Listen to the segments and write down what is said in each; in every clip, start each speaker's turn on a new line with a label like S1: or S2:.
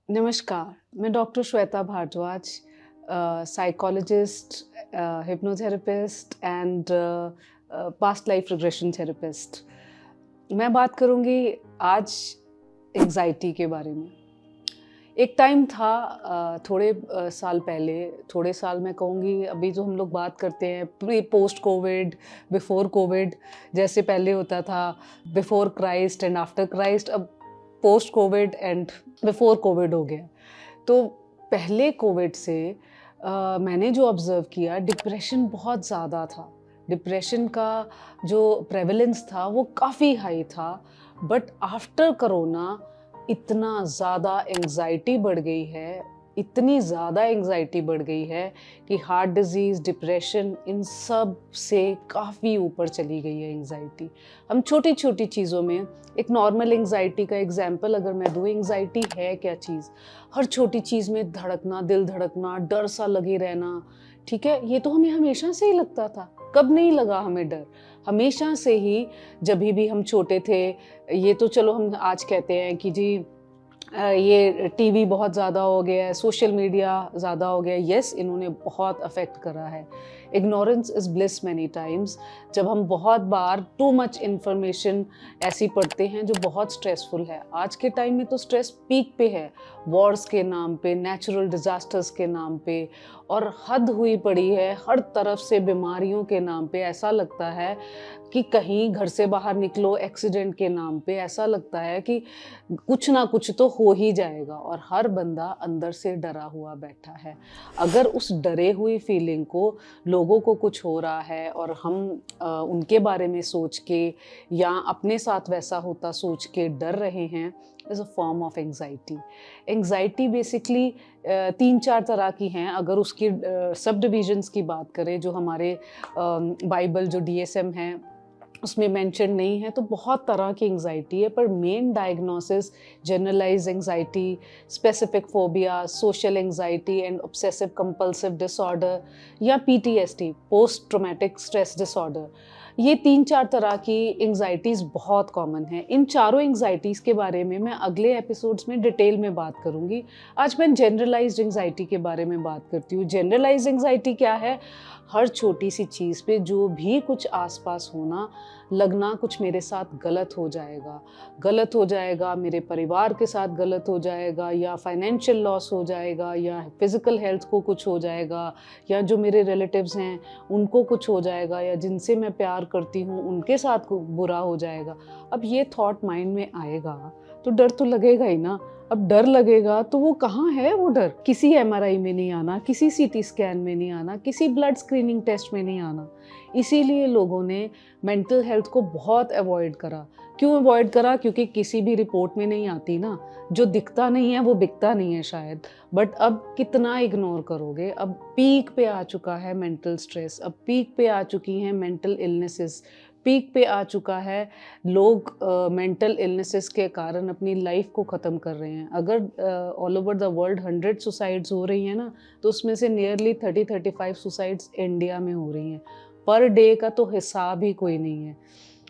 S1: नमस्कार, मैं doctor Shweta Bhardwaj, psychologist, hypnotherapist and past life regression therapist. मैं बात करूँगी आज एंग्ज़ायटी के बारे में। एक टाइम था थोड़े साल पहले, थोड़े साल मैं कहूँगी अभी जो हम लोग बात करते हैं pre post COVID, before COVID, जैसे पहले होता था before Christ and after Christ, अब post COVID and before COVID हो गया। तो पहले कोविड से मैंने जो ऑब्ज़र्व किया, डिप्रेशन बहुत ज़्यादा था। डिप्रेशन का जो प्रेवलेंस था वो काफ़ी हाई था, बट आफ्टर कोरोना इतना ज़्यादा एंग्ज़ायटी बढ़ गई है, इतनी ज़्यादा एंग्ज़ायटी बढ़ गई है कि हार्ट डिज़ीज़, डिप्रेशन, इन सब से काफ़ी ऊपर चली गई है एंग्ज़ायटी। हम छोटी-छोटी चीज़ों में एक नॉर्मल एंग्ज़ायटी का एग्ज़ाम्पल अगर मैं दूँ, एंग्ज़ायटी है क्या चीज़? हर छोटी चीज़ में धड़कना, दिल धड़कना, डर सा लगे रहना, ठीक है? ये तो हमें हमेशा से ही लगता था। कब नहीं लगा हमें डर? हमेशा से ही, जभी भी हम छोटे थे, ये तो चलो हम आज कहते हैं कि जी ये टीवी बहुत ज़्यादा हो गया है, सोशल मीडिया ज़्यादा हो गया है। येस, इन्होंने बहुत अफ़ेक्ट करा है। Ignorance is bliss many times. जब हम बहुत बार टू मच इन्फॉर्मेशन ऐसी पढ़ते हैं जो बहुत स्ट्रेसफुल है। आज के टाइम में तो स्ट्रेस पीक पे है, वॉर्स के नाम पे, नेचुरल डिज़ास्टर्स के नाम पे, और हद हुई पड़ी है हर तरफ से बीमारियों के नाम पे। ऐसा लगता है कि कहीं घर से बाहर निकलो एक्सीडेंट के नाम पे, ऐसा लगता है कि कुछ ना कुछ तो हो ही जाएगा, और हर बंदा अंदर से डरा हुआ बैठा है। अगर उस डरे हुई फीलिंग को, लोगों को कुछ हो रहा है और हम उनके बारे में सोच के या अपने साथ वैसा होता सोच के डर रहे हैं, is a form of anxiety. Anxiety basically 3-4 तरह की हैं। अगर उसकी सब डिविजन्स की बात करें, जो हमारे बाइबल जो डीएसएम है उसमें मेंशन नहीं है, तो बहुत तरह की एंग्जाइटी है, पर main diagnosis generalised anxiety, specific phobia, social anxiety and obsessive compulsive disorder, या PTSD, post traumatic stress disorder, ये 3-4 तरह की एंग्जाइटीज़ बहुत कॉमन है। इन चारों एंग्जाइटीज़ के बारे में मैं अगले एपिसोड्स में डिटेल में बात करूँगी। आज मैं जनरलाइज्ड एंग्जाइटी के बारे में बात करती हूँ। जनरलाइज्ड एंग्जाइटी क्या है? हर छोटी सी चीज़ पे जो भी कुछ आसपास होना, लगना कुछ मेरे साथ गलत हो जाएगा, मेरे परिवार के साथ गलत हो जाएगा, या फाइनेंशियल लॉस हो जाएगा, या फिजिकल हेल्थ को कुछ हो जाएगा, या जो मेरे रिलेटिव्स हैं उनको कुछ हो जाएगा, या जिनसे मैं प्यार करती हूँ उनके साथ बुरा हो जाएगा। अब ये थॉट माइंड में आएगा तो डर तो लगेगा ही ना। अब डर लगेगा तो वो कहाँ है वो डर? किसी एमआरआई में नहीं आना, किसी सीटी स्कैन में नहीं आना, किसी ब्लड स्क्रीनिंग टेस्ट में नहीं आना। इसीलिए लोगों ने मेंटल हेल्थ को बहुत अवॉइड करा। क्यों अवॉइड करा? क्योंकि किसी भी रिपोर्ट में नहीं आती ना। जो दिखता नहीं है वो बिकता नहीं है शायद। बट अब कितना इग्नोर करोगे? अब पीक पे आ चुका है मेंटल स्ट्रेस, अब पीक पे आ चुकी हैं मेंटल इलनेसेस, पीक पे आ चुका है लोग मेंटल इलनेसेस के कारण अपनी लाइफ को ख़त्म कर रहे हैं। अगर all over the world 100 suicides हो रही हैं ना, तो उसमें से नियरली 30-35 सुसाइड्स इंडिया में हो रही हैं। पर डे का तो हिसाब ही कोई नहीं है।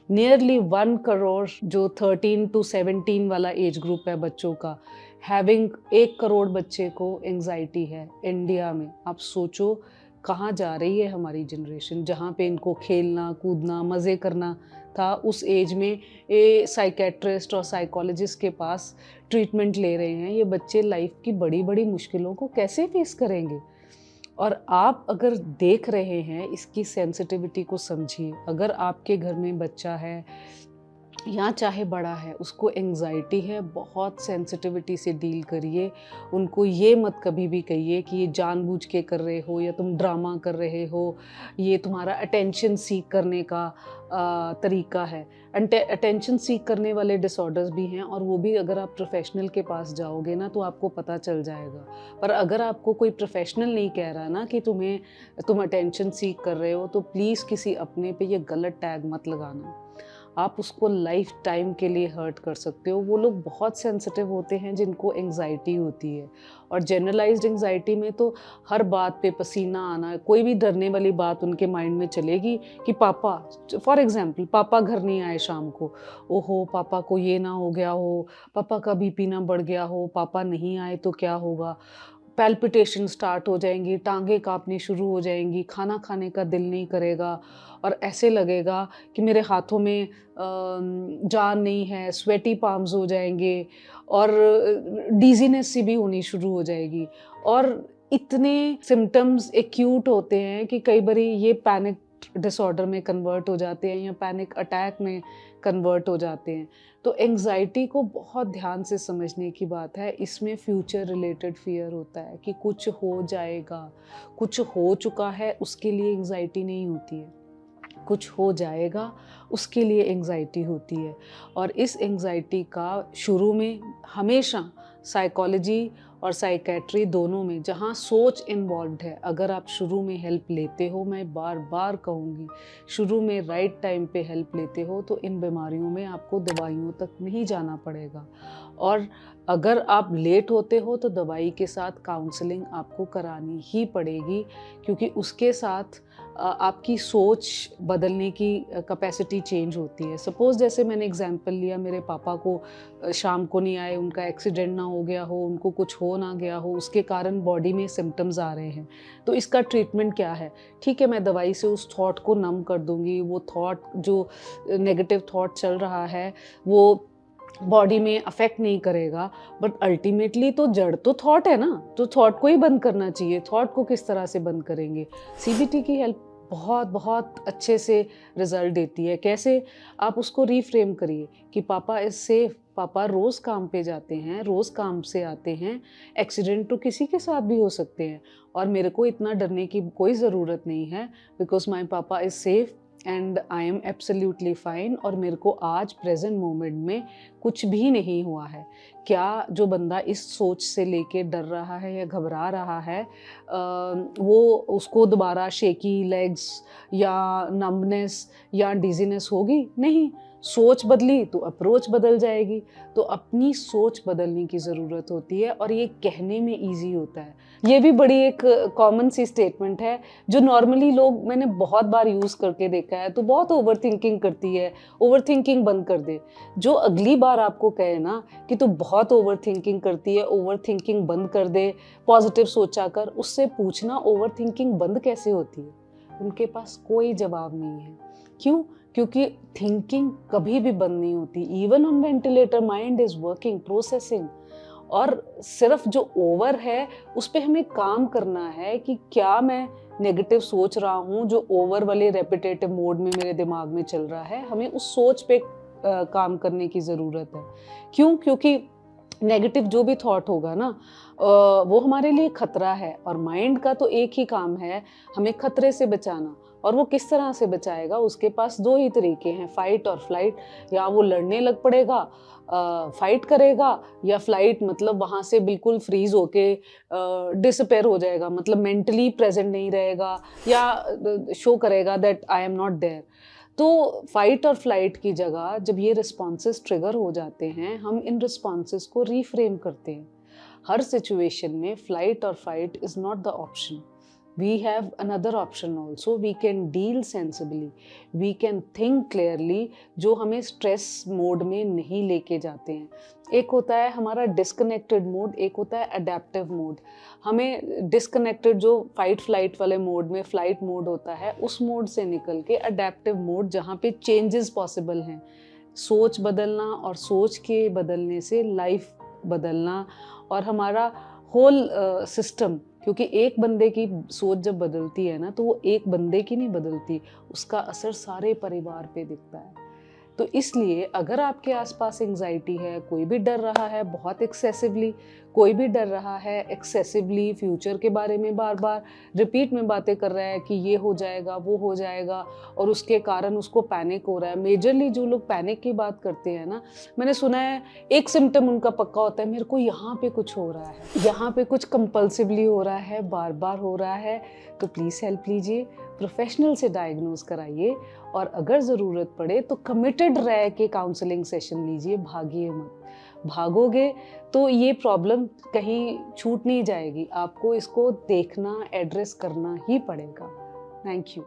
S1: नियरली 1 करोड़ जो 13 टू 17 वाला एज ग्रुप है बच्चों का, हैविंग 1 करोड़ बच्चे को एंग्जाइटी है इंडिया में। आप सोचो कहाँ जा रही है हमारी जनरेशन, जहाँ पे इनको खेलना कूदना मज़े करना था, उस एज में ये साइकेट्रिस्ट और साइकोलॉजिस्ट के पास ट्रीटमेंट ले रहे हैं। ये बच्चे लाइफ की बड़ी बड़ी मुश्किलों को कैसे फेस करेंगे? और आप अगर देख रहे हैं, इसकी सेंसिटिविटी को समझिए। अगर आपके घर में बच्चा है या चाहे बड़ा है, उसको एंग्जाइटी है, बहुत सेंसिटिविटी से डील करिए। उनको ये मत कभी भी कहिए कि ये जानबूझ के कर रहे हो, या तुम ड्रामा कर रहे हो, ये तुम्हारा अटेंशन सीक करने का तरीका है। अटेंशन सीक करने वाले डिसऑर्डर्स भी हैं, और वो भी अगर आप प्रोफेशनल के पास जाओगे ना तो आपको पता चल जाएगा। पर अगर आपको कोई प्रोफेशनल नहीं कह रहा ना कि तुम अटेंशन सीक कर रहे हो, तो प्लीज़ किसी अपने पे ये गलत टैग मत लगाना। आप उसको लाइफ टाइम के लिए हर्ट कर सकते हो। वो लोग बहुत सेंसिटिव होते हैं जिनको एंग्जाइटी होती है, और जनरलाइज्ड एंग्जाइटी में तो हर बात पे पसीना आना, कोई भी डरने वाली बात उनके माइंड में चलेगी कि पापा, फॉर एग्जांपल पापा घर नहीं आए शाम को, ओहो पापा को ये ना हो गया हो, पापा का बीपी ना बढ़ गया हो, पापा नहीं आए तो क्या होगा। पैल्पिटेशन स्टार्ट हो जाएंगी, टांगे कांपनी शुरू हो जाएंगी, खाना खाने का दिल नहीं करेगा, और ऐसे लगेगा कि मेरे हाथों में जान नहीं है, स्वेटी पाम्स हो जाएंगे, और डीजीनेस सी भी होनी शुरू हो जाएगी। और इतने सिम्टम्स एक्यूट होते हैं कि कई बारी ये पैनिक डिसऑर्डर में कन्वर्ट हो जाते हैं या पैनिक अटैक में कन्वर्ट हो जाते हैं। तो एंग्जाइटी को बहुत ध्यान से समझने की बात है। इसमें फ्यूचर रिलेटेड फियर होता है कि कुछ हो जाएगा, कुछ हो चुका है उसके लिए एंग्जाइटी नहीं होती है, कुछ हो जाएगा उसके लिए एंग्जाइटी होती है। और इस एंग्जाइटी का शुरू में हमेशा साइकोलॉजी और साइकेट्री दोनों में, जहाँ सोच इन्वॉल्व्ड है, अगर आप शुरू में हेल्प लेते हो, मैं बार बार कहूँगी, शुरू में राइट टाइम पे हेल्प लेते हो तो इन बीमारियों में आपको दवाइयों तक नहीं जाना पड़ेगा। और अगर आप लेट होते हो तो दवाई के साथ काउंसलिंग आपको करानी ही पड़ेगी, क्योंकि उसके साथ आपकी सोच बदलने की कैपेसिटी चेंज होती है। सपोज़ जैसे मैंने एग्जांपल लिया, मेरे पापा को शाम को नहीं आए, उनका एक्सीडेंट ना हो गया हो, उनको कुछ हो ना गया हो, उसके कारण बॉडी में सिम्टम्स आ रहे हैं, तो इसका ट्रीटमेंट क्या है? ठीक है, मैं दवाई से उस थॉट को नम कर दूँगी, वो थॉट जो नेगेटिव थॉट चल रहा है वो बॉडी में अफेक्ट नहीं करेगा, बट अल्टीमेटली तो जड़ तो थॉट है ना, तो थॉट को ही बंद करना चाहिए। थॉट को किस तरह से बंद करेंगे? सीबीटी की हेल्प बहुत बहुत अच्छे से रिजल्ट देती है। कैसे? आप उसको रीफ्रेम करिए कि पापा इज सेफ, पापा रोज़ काम पे जाते हैं, रोज़ काम से आते हैं, एक्सीडेंट तो किसी के साथ भी हो सकते हैं, और मेरे को इतना डरने की कोई ज़रूरत नहीं है, बिकॉज माई पापा is safe and I am absolutely fine, और मेरे को आज प्रेजेंट मोमेंट में कुछ भी नहीं हुआ है। क्या जो बंदा इस सोच से लेके डर रहा है या घबरा रहा है, वो उसको दोबारा शेकी लेग्स या नम्बनेस या डिजीनेस होगी? नहीं। सोच बदली तो अप्रोच बदल जाएगी। तो अपनी सोच बदलने की ज़रूरत होती है, और ये कहने में ईजी होता है। ये भी बड़ी एक कॉमन सी स्टेटमेंट है जो नॉर्मली लोग, मैंने बहुत बार यूज़ करके देखा है, तो बहुत ओवर थिंकिंग करती है, ओवर थिंकिंग बंद कर दे। जो अगली बार आपको कहे ना कि तू बहुत ओवर थिंकिंग करती है, ओवर थिंकिंग बंद कर दे, पॉजिटिव सोचा कर, उससे पूछना ओवर थिंकिंग बंद कैसे होती है? उनके पास कोई जवाब नहीं है। क्यों? क्योंकि थिंकिंग कभी भी बंद नहीं होती। Even on ventilator mind is working, processing. और सिर्फ जो ओवर है उस पर हमें काम करना है कि क्या मैं नेगेटिव सोच रहा हूँ जो ओवर वाले रेपिटेटिव मोड में मेरे दिमाग में चल रहा है। हमें उस सोच पे काम करने की ज़रूरत है। क्यों? क्योंकि नेगेटिव जो भी थॉट होगा ना, वो हमारे लिए खतरा है, और माइंड का तो एक ही काम है, हमें खतरे से बचाना। और वो किस तरह से बचाएगा? उसके पास दो ही तरीके हैं, फाइट और फ्लाइट। या वो लड़ने लग पड़ेगा, फाइट करेगा, या फ्लाइट मतलब वहाँ से बिल्कुल फ्रीज होके डिसअपेयर हो जाएगा, मतलब मेंटली प्रेजेंट नहीं रहेगा, या शो करेगा that I am not there. तो फाइट और फ्लाइट की जगह जब ये रिस्पॉन्सेस ट्रिगर हो जाते हैं, हम इन रिस्पॉन्सेस को रीफ्रेम करते हैं। हर सिचुएशन में फ्लाइट और fight is not the option. We have another option also. We can deal sensibly, we can think clearly, जो हमें स्ट्रेस मोड में नहीं लेके जाते हैं। एक होता है हमारा डिस्कनेक्टेड मोड, एक होता है अडेप्टिव मोड। हमें डिस्कनेक्टेड जो फाइट फ्लाइट वाले मोड में फ्लाइट मोड होता है, उस मोड से निकल के अडेप्टिव मोड, जहाँ पे चेंजेस पॉसिबल हैं, सोच बदलना, और सोच के बदलने से लाइफ बदलना, और हमारा होल सिस्टम। क्योंकि एक बंदे की सोच जब बदलती है ना, तो वो एक बंदे की नहीं बदलती, उसका असर सारे परिवार पे दिखता है। तो इसलिए अगर आपके आसपास एंग्जाइटी है, कोई भी डर रहा है बहुत एक्सेसिवली, कोई भी डर रहा है एक्सेसिवली, फ्यूचर के बारे में बार बार रिपीट में बातें कर रहा है कि ये हो जाएगा, वो हो जाएगा, और उसके कारण उसको पैनिक हो रहा है। मेजरली जो लोग पैनिक की बात करते हैं ना, मैंने सुना है एक सिम्टम उनका पक्का होता है, मेरे को यहाँ पे कुछ हो रहा है, यहाँ पे कुछ कंपल्सिवली हो रहा है, बार बार हो रहा है, तो प्लीज़ हेल्प लीजिए। प्रोफेशनल से डायग्नोज कराइए, और अगर ज़रूरत पड़े तो कमिटेड रह के काउंसलिंग सेशन लीजिए, भागिए मत। भागोगे तो ये प्रॉब्लम कहीं छूट नहीं जाएगी, आपको इसको देखना, एड्रेस करना ही पड़ेगा। Thank you.